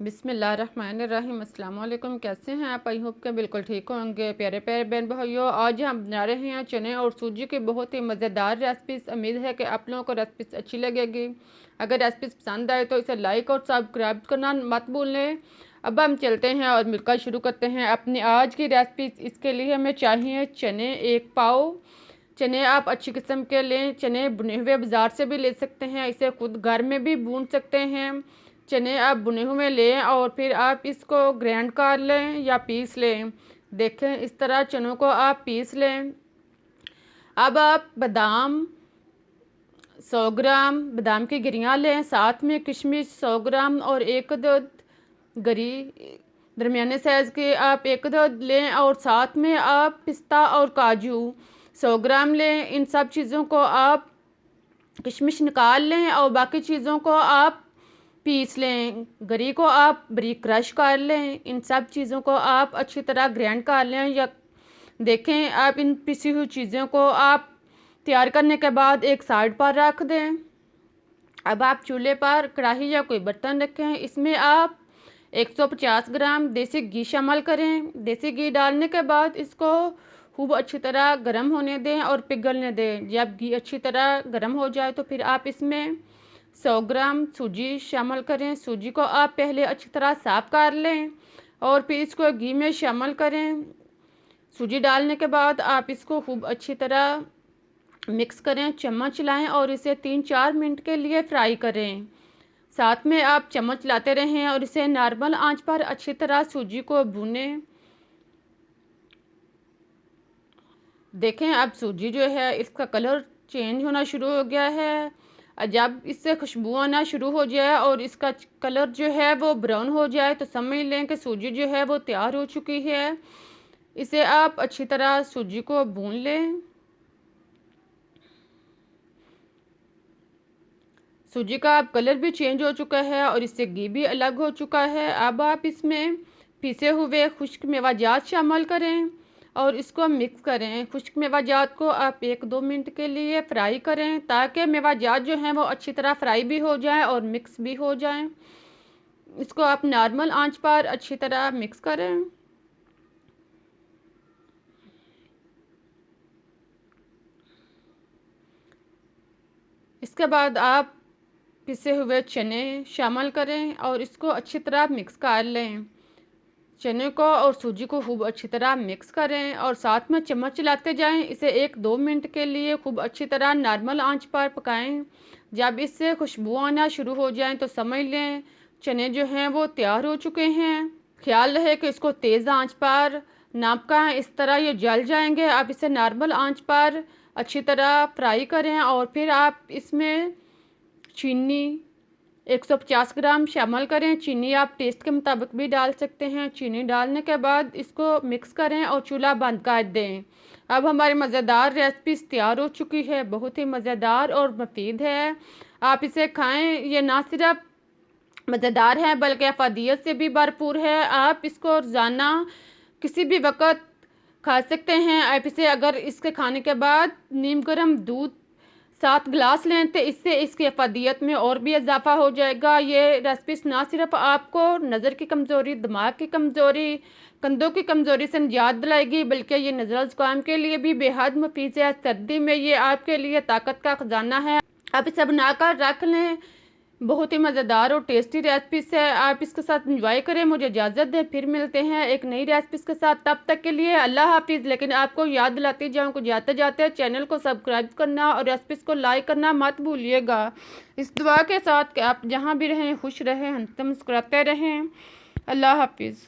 बिस्मिल्लाहिर्रहमानिर्रहीम। अस्सलाम वालेकुम। कैसे हैं आप? आई होप के बिल्कुल ठीक होंगे। प्यारे प्यारे बहन भाइयों, आज हम बना रहे हैं चने और सूजी की बहुत ही मज़ेदार रेसिपीज़। उम्मीद है कि आप लोगों को रेसिपीज़ अच्छी लगेगी। अगर रेसिपीज़ पसंद आए तो इसे लाइक और सब्सक्राइब करना मत भूलें। अब हम चलते हैं और मिलकर शुरू करते हैं अपनी आज की रेसिपीज़। इसके लिए हमें चाहिए चने 1 पाव। चने आप अच्छी किस्म के लें। चने बुने हुए बाज़ार से भी ले सकते हैं, इसे खुद घर में भी भून सकते हैं। चने आप बुने हुए लें और फिर आप इसको ग्राइंड कर लें या पीस लें। देखें, इस तरह चनों को आप पीस लें। अब आप बादाम 100 ग्राम बादाम की गिरियाँ लें, साथ में किशमिश 100 ग्राम और एक अदद गरी दरमियाने साइज़ के आप एक अदद लें और साथ में आप पिस्ता और काजू 100 ग्राम लें। इन सब चीज़ों को आप किशमिश निकाल लें और बाकी चीज़ों को आप पीस लें। गरी को आप बारीक क्रश कर लें। इन सब चीज़ों को आप अच्छी तरह ग्राइंड कर लें। या देखें, आप इन पिसी हुई चीज़ों को आप तैयार करने के बाद एक साइड पर रख दें। अब आप चूल्हे पर कढ़ाई या कोई बर्तन रखें। इसमें आप 150 ग्राम देसी घी शामिल करें। देसी घी डालने के बाद इसको खूब अच्छी तरह गर्म होने दें और पिघलने दें। जब घी अच्छी तरह गर्म हो जाए तो फिर आप इसमें 100 ग्राम सूजी शामिल करें। सूजी को आप पहले अच्छी तरह साफ़ कर लें और फिर इसको घी में शामिल करें। सूजी डालने के बाद आप इसको खूब अच्छी तरह मिक्स करें, चम्मच चलाएं और इसे 3-4 मिनट के लिए फ्राई करें। साथ में आप चम्मच लाते रहें और इसे नॉर्मल आंच पर अच्छी तरह सूजी को भूनें। देखें, अब सूजी जो है इसका कलर चेंज होना शुरू हो गया है। जब इससे खुशबू आना शुरू हो जाए और इसका कलर जो है वो ब्राउन हो जाए तो समझ लें कि सूजी जो है वो तैयार हो चुकी है। इसे आप अच्छी तरह सूजी को भून लें। सूजी का अब कलर भी चेंज हो चुका है और इससे घी भी अलग हो चुका है। अब आप इसमें पिसे हुए खुश्क मेवाजात शामिल करें और इसको मिक्स करें। खुश्क मेवाजात को आप 1-2 मिनट के लिए फ्राई करें ताकि मेवाजात जो हैं वो अच्छी तरह फ्राई भी हो जाएं और मिक्स भी हो जाएं। इसको आप नॉर्मल आंच पर अच्छी तरह मिक्स करें। इसके बाद आप पिसे हुए चने शामिल करें और इसको अच्छी तरह मिक्स कर लें। चने को और सूजी को खूब अच्छी तरह मिक्स करें और साथ में चम्मच चलाते जाएं। इसे 1-2 मिनट के लिए खूब अच्छी तरह नॉर्मल आंच पर पकाएं। जब इससे खुशबू आना शुरू हो जाए तो समझ लें चने जो हैं वो तैयार हो चुके हैं। ख्याल रहे कि इसको तेज़ आंच पर ना पकाएं, इस तरह ये जल जाएंगे। आप इसे नॉर्मल आंच पर अच्छी तरह फ्राई करें और फिर आप इसमें चीनी 150 ग्राम शामिल करें। चीनी आप टेस्ट के मुताबिक भी डाल सकते हैं। चीनी डालने के बाद इसको मिक्स करें और चूल्हा बंद कर दें। अब हमारी मज़ेदार रेसिपी तैयार हो चुकी है। बहुत ही मज़ेदार और मुफीद है, आप इसे खाएं। ये ना सिर्फ मज़ेदार है बल्कि अफादियत से भी भरपूर है। आप इसको रोज़ाना किसी भी वक्त खा सकते हैं। आप इसे अगर इसके खाने के बाद नीम गर्म दूध 7 गिलास लें तो इससे इसकी अफादियत में और भी इजाफा हो जाएगा। ये रेसिपी ना सिर्फ आपको नज़र की कमज़ोरी, दिमाग की कमज़ोरी, कंधों की कमज़ोरी से निजात दिलाएगी बल्कि ये नज़र ज़ुकाम के लिए भी बेहद मुफीद है। सर्दी में ये आपके लिए ताकत का ख़जाना है। आप इसे बनाकर रख लें। बहुत ही मज़ेदार और टेस्टी रेसिपीज़ है। आप इसके साथ इंजॉय करें। मुझे इजाज़त दें, फिर मिलते हैं एक नई रेसिपीज़ के साथ। तब तक के लिए अल्लाह हाफिज़। लेकिन आपको याद दिलाती जाऊँ कि जाते जाते चैनल को सब्सक्राइब करना और रेसिपीज़ को लाइक करना मत भूलिएगा। इस दुआ के साथ कि आप जहाँ भी रहें खुश रहें, हंसते मुस्कुराते रहें। अल्लाह हाफिज़।